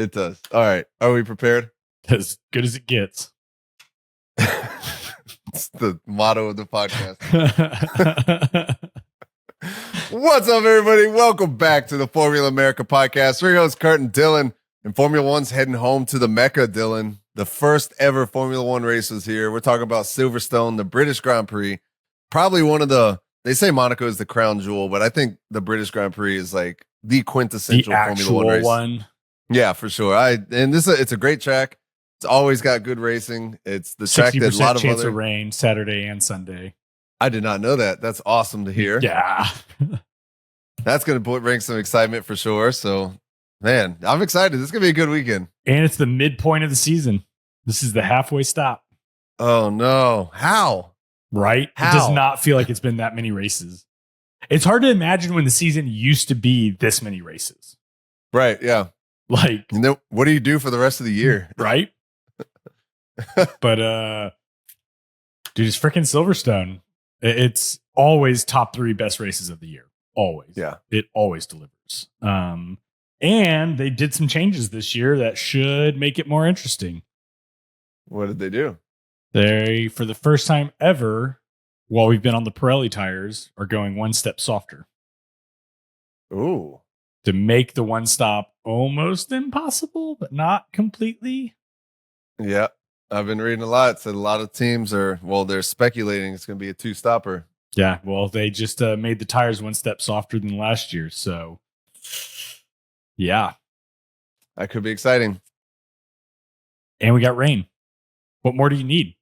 It does. All right. Are we prepared? As good as it gets. It's the motto of the podcast. What's up, everybody? Welcome back to the Formula America podcast. We're your hosts, Kurt and Dylan. And Formula One's heading home to the Mecca, Dylan. The first ever Formula One race was here. We're talking about Silverstone, the British Grand Prix. Probably one of they say Monaco is the crown jewel, but I think the British Grand Prix is like the quintessential Formula One race. One. Yeah, for sure. It's a great track. It's always got good racing. It's the track that a lot of chance of rain Saturday and Sunday. I did not know that. That's awesome to hear. Yeah. That's going to bring some excitement for sure. So, man, I'm excited. This is going to be a good weekend. And it's the midpoint of the season. This is the halfway stop. Oh, no. How? Right? How? It does not feel like it's been that many races. It's hard to imagine when the season used to be this many races. Right, yeah. Like, and then what do you do for the rest of the year? Right? But, dude, it's freaking Silverstone. It's always top 3 best races of the year. Always. Yeah. It always delivers. And they did some changes this year that should make it more interesting. What did they do? They, for the first time ever, while we've been on the Pirelli tires, are going one step softer. Ooh. To make the one stop almost impossible, but not completely. Yeah. I've been reading a lot. Said a lot of teams they're speculating it's going to be a 2-stopper. Yeah. Well, they just made the tires one step softer than last year. So, yeah. That could be exciting. And we got rain. What more do you need?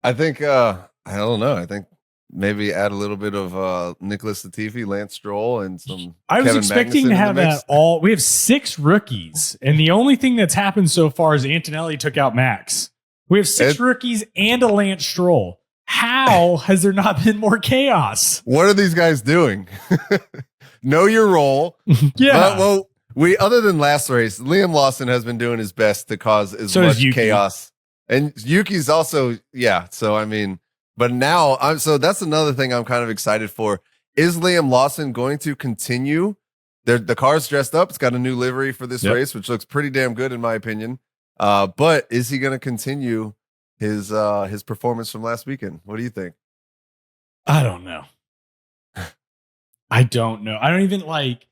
I think, I don't know. I think maybe add a little bit of Nicholas Latifi, Lance Stroll, and some. I was expecting to have that all. We have 6 rookies, and the only thing that's happened so far is Antonelli took out Max. We have 6 rookies and a Lance Stroll. How has there not been more chaos? What are these guys doing? Know your role. Yeah. Other than last race, Liam Lawson has been doing his best to cause as much chaos. And Yuki's also, yeah. So, I mean, but now so that's another thing I'm kind of excited for. Is Liam Lawson going to continue? The car's dressed up. It's got a new livery for this race, which looks pretty damn good in my opinion. But is he going to continue his performance from last weekend? What do you think? I don't know. I don't know. I don't even like.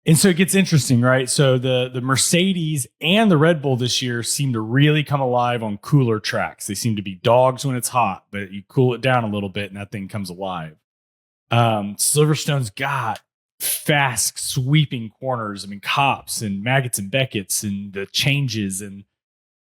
And so it gets interesting, right? So the Mercedes and the Red Bull this year seem to really come alive on cooler tracks. They seem to be dogs when it's hot, but you cool it down a little bit and that thing comes alive. Silverstone's got fast sweeping corners. I mean, Cops and Maggots and Beckett's and the changes and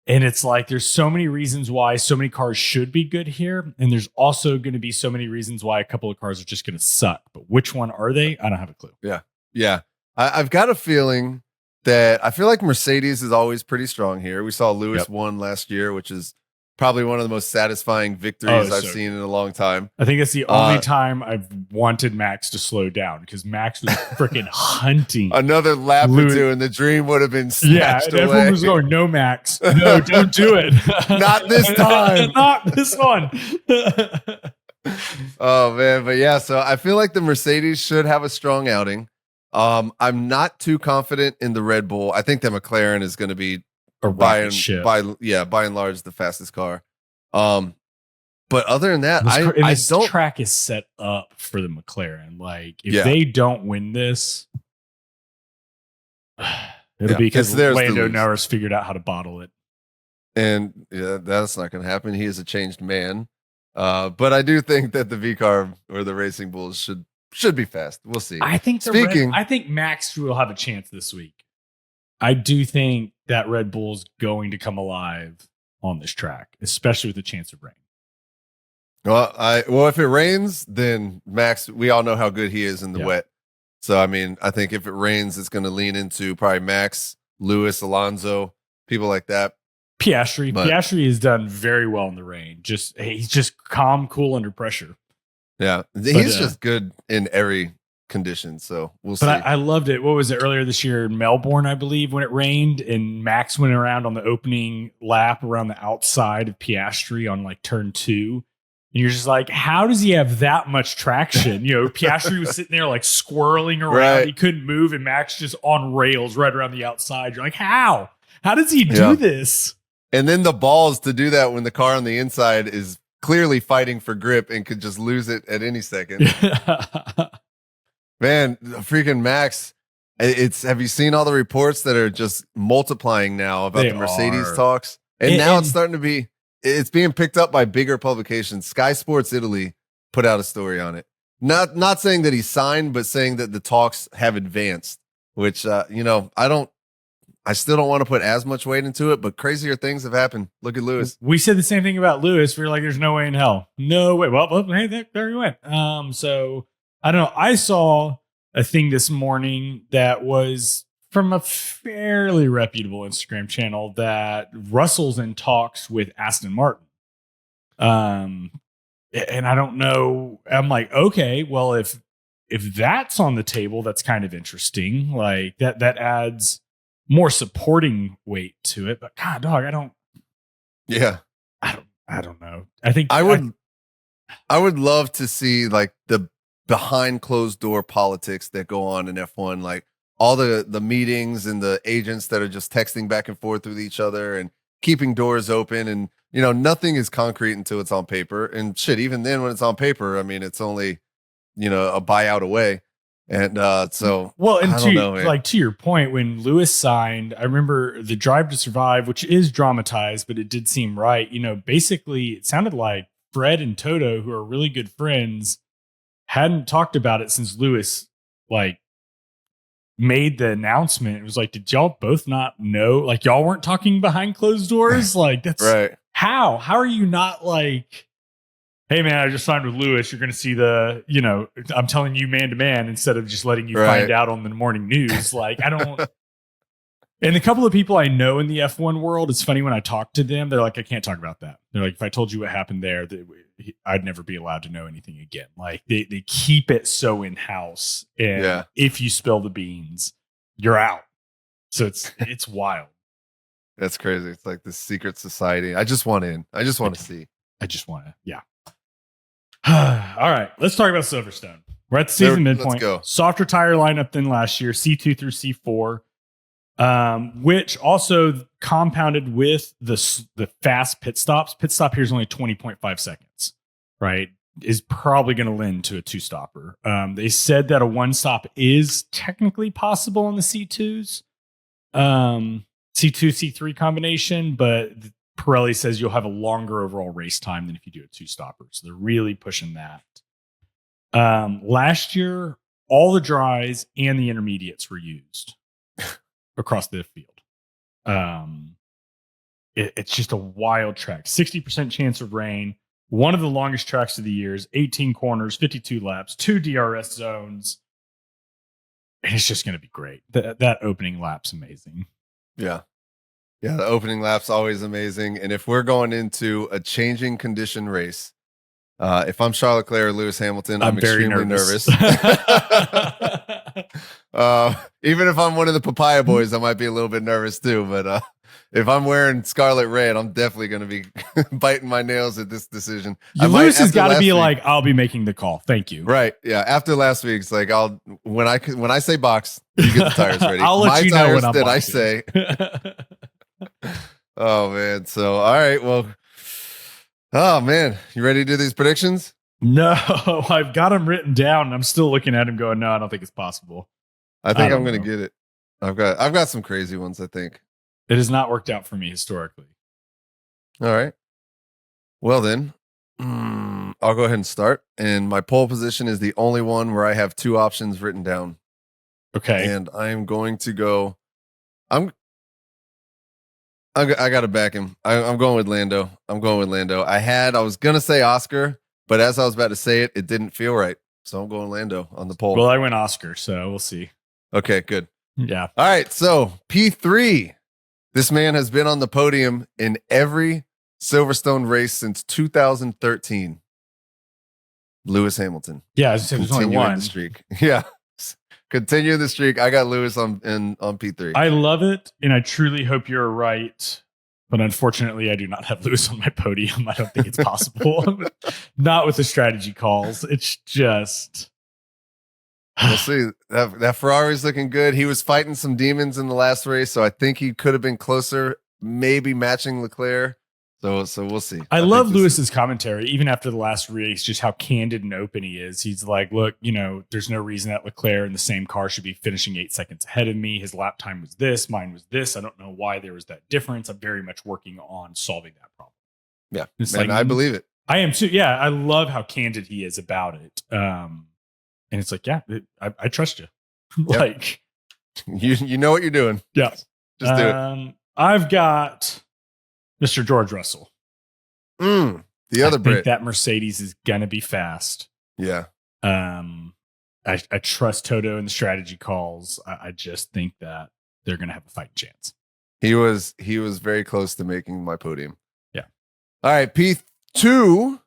it's like there's so many reasons why so many cars should be good here, and there's also going to be so many reasons why a couple of cars are just going to suck. But which one are they? I don't have a clue. Yeah. I've got a feeling that I feel like Mercedes is always pretty strong here. We saw Lewis won last year, which is probably one of the most satisfying victories I've seen in a long time. I think it's the only time I've wanted Max to slow down because Max was freaking hunting. Another lap or two and the dream would have been snatched away. Everyone was going, no, Max. No, don't do it. Not this time. Not this one. Oh, man. But yeah, so I feel like the Mercedes should have a strong outing. I'm not too confident in the Red Bull. I think the McLaren is going to be by and large the fastest car. But other than that, this track is set up for the McLaren. Like if they don't win this, it'll be because Lando Norris figured out how to bottle it. And that's not going to happen. He is a changed man. But I do think that the V-Carb or the Racing Bulls should be fast. We'll see. I think I think Max will have a chance this week. I do think that Red Bull's going to come alive on this track, especially with the chance of rain. Well, if it rains, then Max, we all know how good he is in the wet. So, I mean, I think if it rains, it's going to lean into probably Max, Lewis, Alonso, people like that. Piastri has done very well in the rain. He's just calm, cool under pressure. Yeah, he's just good in every condition. So we'll see. But I loved it. What was it earlier this year in Melbourne, I believe, when it rained and Max went around on the opening lap around the outside of Piastri on like turn 2. And you're just like, how does he have that much traction? Piastri was sitting there like squirreling around. Right. He couldn't move and Max just on rails right around the outside. You're like, how? How does he do this? And then the balls to do that when the car on the inside is clearly fighting for grip and could just lose it at any second. Man, freaking Max. Have you seen all the reports that are just multiplying now about the Mercedes talks? And now it's starting to be, it's being picked up by bigger publications. Sky Sports Italy put out a story on it. Not saying that he signed, but saying that the talks have advanced, which, I still don't want to put as much weight into it, but crazier things have happened. Look at Lewis. We said the same thing about Lewis. We were like, there's no way in hell. No way. Well, hey, there he went. So I don't know. I saw a thing this morning that was from a fairly reputable Instagram channel that Russell's in talks with Aston Martin. And I don't know. I'm like, okay, well, if that's on the table, that's kind of interesting. Like that adds more supporting weight to it. But God, dog, I don't know. I think I would love to see like the behind closed door politics that go on in F1, like all the meetings and the agents that are just texting back and forth with each other and keeping doors open. And, nothing is concrete until it's on paper. And shit, even then when it's on paper, I mean, it's only, a buyout away. And so, well, and to your point, when Lewis signed, I remember the Drive to Survive, which is dramatized, but it did seem right. Basically, it sounded like Fred and Toto, who are really good friends, hadn't talked about it since Lewis made the announcement. It was like, did y'all both not know? Like, y'all weren't talking behind closed doors? Like, that's right. How are you not like, hey man, I just signed with Lewis. You're going to see I'm telling you man to man instead of just letting you find out on the morning news. Like, I don't. And a couple of people I know in the F1 world, it's funny when I talk to them, they're like, I can't talk about that. They're like, if I told you what happened there, I'd never be allowed to know anything again. Like they keep it so in house. And if you spill the beans, you're out. So it's wild. That's crazy. It's like this secret society. I just want in. I just want to see. I just want to. Yeah. All right, let's talk about Silverstone. We're at the season midpoint. Let's go. Softer tire lineup than last year, C2 through C4, which also compounded with the fast pit stops. Pit stop here is only 20.5 seconds, right? Is probably going to lend to a two-stopper. They said that a one-stop is technically possible in the C2s, C2, C3 combination, but Pirelli says you'll have a longer overall race time than if you do a two-stopper. So they're really pushing that. Last year, all the dries and the intermediates were used across the field. It's just a wild track. 60% chance of rain. One of the longest tracks of the years. 18 corners, 52 laps, 2 DRS zones. And it's just going to be great. That opening lap's amazing. Yeah. Yeah, the opening lap's always amazing. And if we're going into a changing condition race, if I'm Charles Leclerc or Lewis Hamilton, I'm extremely nervous. Even if I'm one of the papaya boys, I might be a little bit nervous too. But if I'm wearing scarlet red, I'm definitely going to be biting my nails at this decision. Lewis has got to be like, I'll be making the call. Thank you. Right. Yeah. After last week's, like when I say box, you get the tires ready. I'll let you know when I'm boxing. I say. Oh man. So all right. Well. Oh man, you ready to do these predictions? No, I've got them written down. And I'm still looking at them, going, no, I don't think it's possible. I think I'm going to get it. I've got some crazy ones. I think it has not worked out for me historically. All right. Well then, I'll go ahead and start. And my pole position is the only one where I have two options written down. Okay. And I am going to go. I got to back him. I'm going with Lando. I was going to say Oscar, but as I was about to say it, it didn't feel right. So I'm going Lando on the pole. Well, I went Oscar, so we'll see. Okay, good. Yeah. All right. So P3, this man has been on the podium in every Silverstone race since 2013. Lewis Hamilton. Yeah, there's only one. The streak. Yeah. Continue the streak. I got Lewis on P3. I love it, and I truly hope you're right. But unfortunately, I do not have Lewis on my podium. I don't think it's possible. Not with the strategy calls. It's just, We'll see. That Ferrari's looking good. He was fighting some demons in the last race, so I think he could have been closer, maybe matching Leclerc. So we'll see. I love Lewis's commentary, even after the last race, just how candid and open he is. He's like, look, there's no reason that Leclerc in the same car should be finishing 8 seconds ahead of me. His lap time was this, mine was this. I don't know why there was that difference. I'm very much working on solving that problem. Yeah, it's man, I believe it. I am too. Yeah, I love how candid he is about it. And it's like, yeah, I trust you. Like, you know what you're doing. Yeah, just do it. I've got Mr. George Russell. The other Brit. I think that Mercedes is gonna be fast. Yeah. I trust Toto in the strategy calls. I just think that they're gonna have a fighting chance. He was very close to making my podium. Yeah. All right, P2.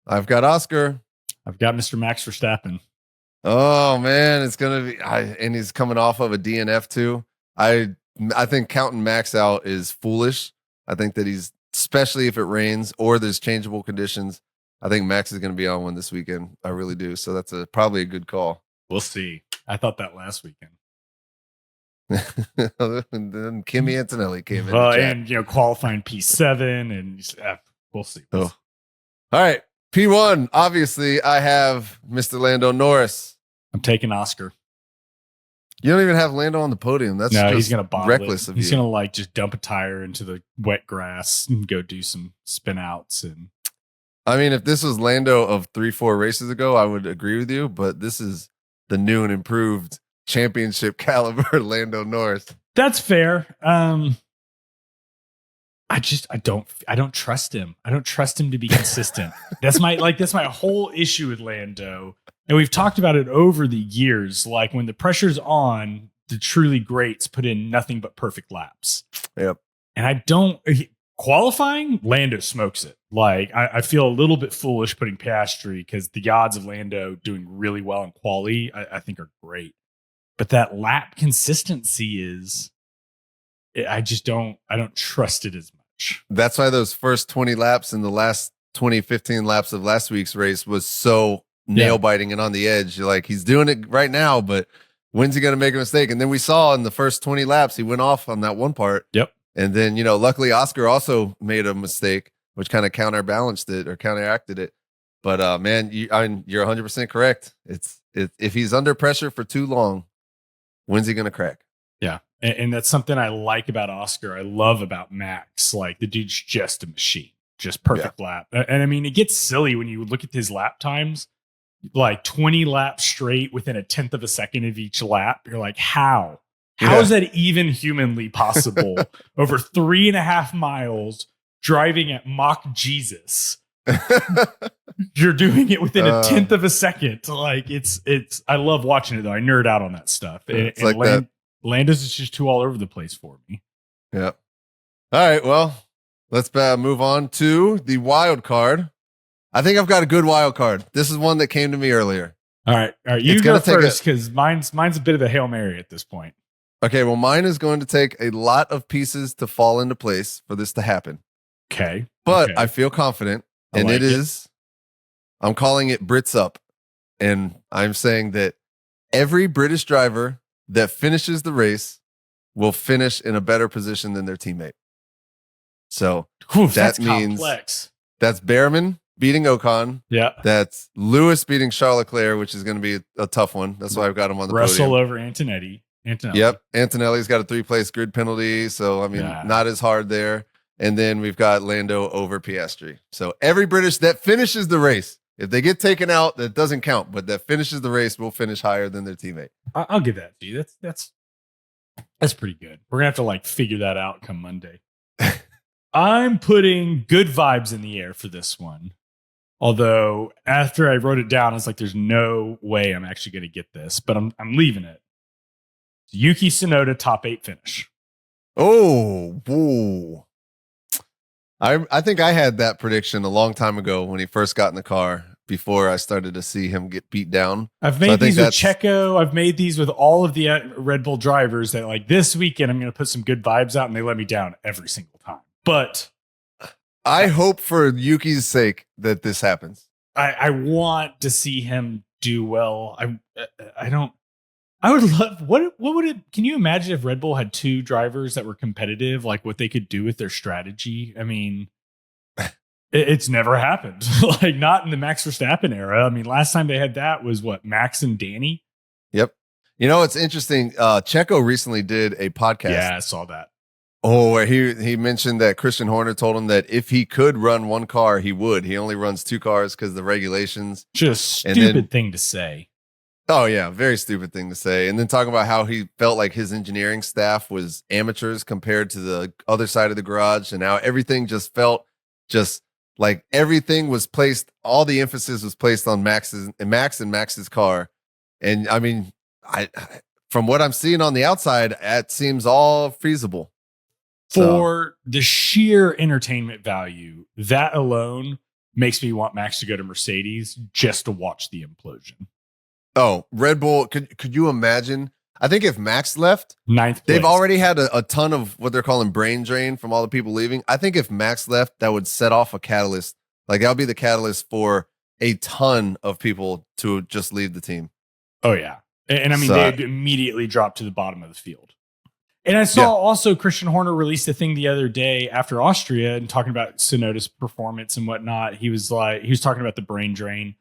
I've got Oscar. I've got Mr. Max Verstappen. Oh man, it's gonna be. And he's coming off of a DNF too. I think counting Max out is foolish. I think that he's, especially if it rains or there's changeable conditions, I think Max is going to be on one this weekend. I really do. So that's probably a good call. We'll see. I thought that last weekend. And then Kimi Antonelli came in. Well, and qualifying P7, and we'll see. Oh. All right, P1. Obviously, I have Mr. Lando Norris. I'm taking Oscar. You don't even have Lando on the podium. That's he's gonna bottle reckless it. of he's you. He's gonna just dump a tire into the wet grass and go do some spin outs. And I mean, if this was Lando of 3-4 races ago, I would agree with you. But this is the new and improved championship caliber Lando Norris. That's fair. I don't trust him. I don't trust him to be consistent. That's my whole issue with Lando. And we've talked about it over the years. Like when the pressure's on, the truly greats put in nothing but perfect laps. Yep. And qualifying, Lando smokes it. Like I feel a little bit foolish putting Piastri because the odds of Lando doing really well in quali, I think are great. But that lap consistency I don't trust it as much. That's why those first 20 laps and the last 15 laps of last week's race was so nail biting and on the edge. You're like, he's doing it right now, but when's he going to make a mistake? And then we saw in the first 20 laps, he went off on that one part. Yep. And then, luckily Oscar also made a mistake, which kind of counterbalanced it or counteracted it. But man, you're 100% correct. If he's under pressure for too long, when's he going to crack? Yeah. And that's something I like about Oscar. I love about Max. Like the dude's just a machine, just perfect lap. And I mean, it gets silly when you look at his lap times, like 20 laps straight within a 1/10 of a second of each lap. You're like, how? How is that even humanly possible? Over 3.5 miles driving at Mach Jesus. You're doing it within a 1/10 of a second. Like I love watching it though. I nerd out on that stuff. It's like that. Lando's is just too all over the place for me. Yeah. All right. Well, let's move on to the wild card. I think I've got a good wild card. This is one that came to me earlier. All right. You go first because mine's a bit of a Hail Mary at this point. Okay. Well, mine is going to take a lot of pieces to fall into place for this to happen. Okay. But I feel confident. And I'm calling it Brits up. And I'm saying that every British driver that finishes the race will finish in a better position than their teammate. So that means complex. That's Behrman beating Ocon. Yeah. That's Lewis beating Charles Leclerc, which is going to be a tough one. That's why I've got him on the Russell podium. over Antonelli. Yep. Antonelli's got a 3-place grid penalty. So, I mean, not as hard there. And then we've got Lando over Piastri. So every British that finishes the race, if they get taken out, that doesn't count, but that finishes the race will finish higher than their teammate. I'll give that to you. That's pretty good. We're gonna have to figure that out come Monday. I'm putting good vibes in the air for this one. Although after I wrote it down, I was like, "There's no way I'm actually going to get this," but I'm leaving it. Yuki Tsunoda top 8 finish. Oh, whoa. I think I had that prediction a long time ago when he first got in the car before I started to see him get beat down. I've made these with Checo. I've made these with all of the Red Bull drivers that this weekend I'm going to put some good vibes out and they let me down every single time. But I hope for Yuki's sake that this happens. I want to see him do well. I don't. I would love what would it? Can you imagine if Red Bull had two drivers that were competitive? Like what they could do with their strategy? I mean, it's never happened. Like not in the Max Verstappen era. I mean, last time they had that was what, Max and Danny. Yep. You know, it's interesting. Checo recently did a podcast. Yeah, I saw that. Oh, where he mentioned that Christian Horner told him that if he could run one car, he would. He only runs two cars because of the regulations. Just stupid thing to say. Oh, yeah. Very stupid thing to say. And then talking about how he felt like his engineering staff was amateurs compared to the other side of the garage. And how everything just felt just like everything was placed. All the emphasis was placed on Max and Max's car. And I mean, I from what I'm seeing on the outside, it seems all feasible. For the sheer entertainment value, that alone makes me want Max to go to Mercedes just to watch the implosion. Oh, Red Bull. Could you imagine? I think if Max left, ninth place. They've already had a ton of what they're calling brain drain from all the people leaving. I think if Max left, that would set off a catalyst. Like that would be the catalyst for a ton of people to just leave the team. Oh, yeah. And I mean, they'd immediately drop to the bottom of the field. And I saw also Christian Horner released a thing the other day after Austria and talking about Tsunoda's performance and whatnot. He was talking about the brain drain.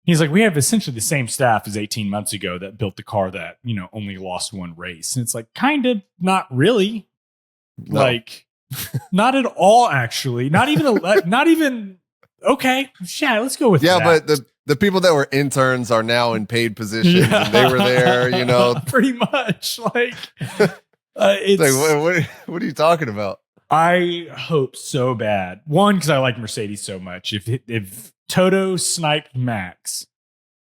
He's like, we have essentially the same staff as 18 months ago that built the car that, only lost one race. And it's like, kind of not really. No. Like, not at all, actually. Not even. Okay. Yeah, let's go with that. Yeah, but the people that were interns are now in paid positions and they were there, Pretty much. Like, it's like, what are you talking about? I hope so bad. One, because I like Mercedes so much. If Toto sniped Max,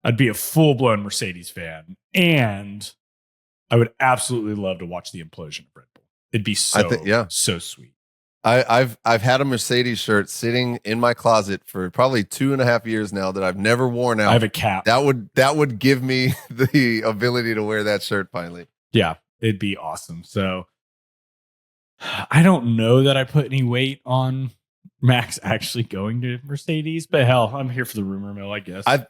I'd be a full-blown Mercedes fan. And I would absolutely love to watch the implosion of Red Bull. It'd be so sweet. I've had a Mercedes shirt sitting in my closet for probably 2.5 years now that I've never worn out. I have a cap. That would give me the ability to wear that shirt finally. Yeah, it'd be awesome. So I don't know that I put any weight on Max actually going to Mercedes, but hell, I'm here for the rumor mill, I guess. I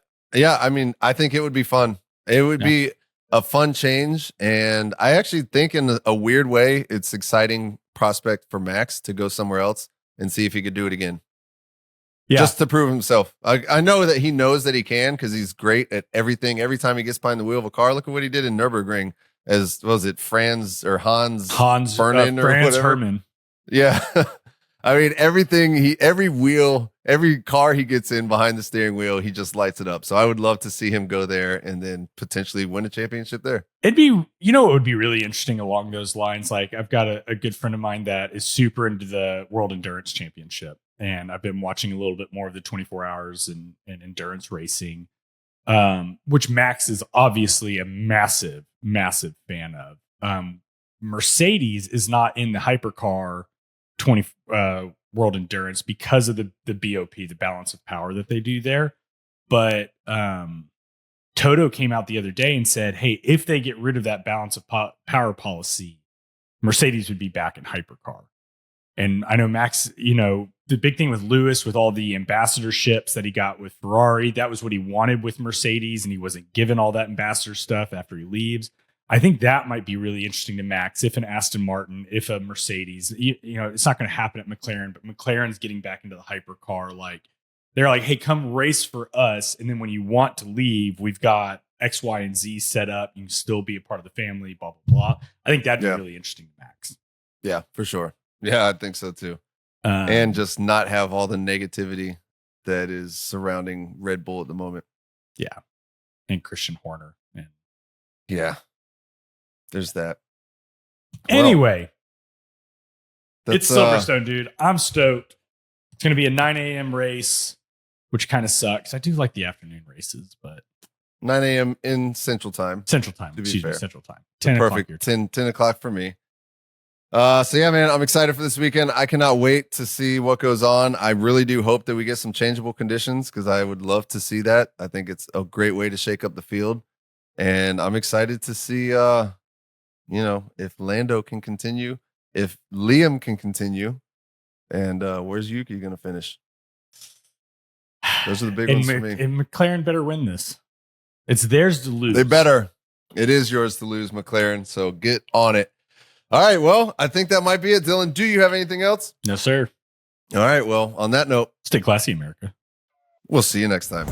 think it would be fun. It would be a fun change. And I actually think in a weird way, it's exciting prospect for Max to go somewhere else and see if he could do it again. Yeah. Just to prove himself. I know that he knows that he can because he's great at everything. Every time he gets behind the wheel of a car, look at what he did in Nürburgring as, what was it, Hans Vernon or Franz whatever? Herman. Yeah. I mean, every car he gets in behind the steering wheel, he just lights it up. So I would love to see him go there and then potentially win a championship there. It'd be, it would be really interesting along those lines. Like I've got a good friend of mine that is super into the World Endurance Championship. And I've been watching a little bit more of the 24 hours and endurance racing, which Max is obviously a massive, massive fan of. Mercedes is not in the hypercar 20 World Endurance because of the BOP, the balance of power that they do there. But Toto came out the other day and said, hey, if they get rid of that balance of power policy, Mercedes would be back in hypercar. And I know Max, the big thing with Lewis, with all the ambassadorships that he got with Ferrari, that was what he wanted with Mercedes, and he wasn't given all that ambassador stuff after he leaves. I think that might be really interesting to Max if an Aston Martin, if a Mercedes, it's not going to happen at McLaren, but McLaren's getting back into the hypercar. Like they're like, hey, come race for us. And then when you want to leave, we've got X, Y, and Z set up. You can still be a part of the family, blah, blah, blah. I think that'd be really interesting to Max. Yeah, for sure. Yeah, I think so too. And just not have all the negativity that is surrounding Red Bull at the moment. Yeah. And Christian Horner. Yeah. There's that. Anyway, it's Silverstone, dude. I'm stoked. It's going to be a 9 a.m. race, which kind of sucks. I do like the afternoon races, but 9 a.m. in Central Time. Central Time. Excuse me, Central Time. 10 perfect. 10 o'clock for me. So yeah, man, I'm excited for this weekend. I cannot wait to see what goes on. I really do hope that we get some changeable conditions because I would love to see that. I think it's a great way to shake up the field. And I'm excited to see, if Lando can continue, if Liam can continue, and where's Yuki going to finish? Those are the big ones for me. And McLaren better win this. It's theirs to lose. They better. It is yours to lose, McLaren. So get on it. All right. Well, I think that might be it. Dylan, do you have anything else? No, sir. All right. Well, on that note, Stay classy, America. we'll see you next time.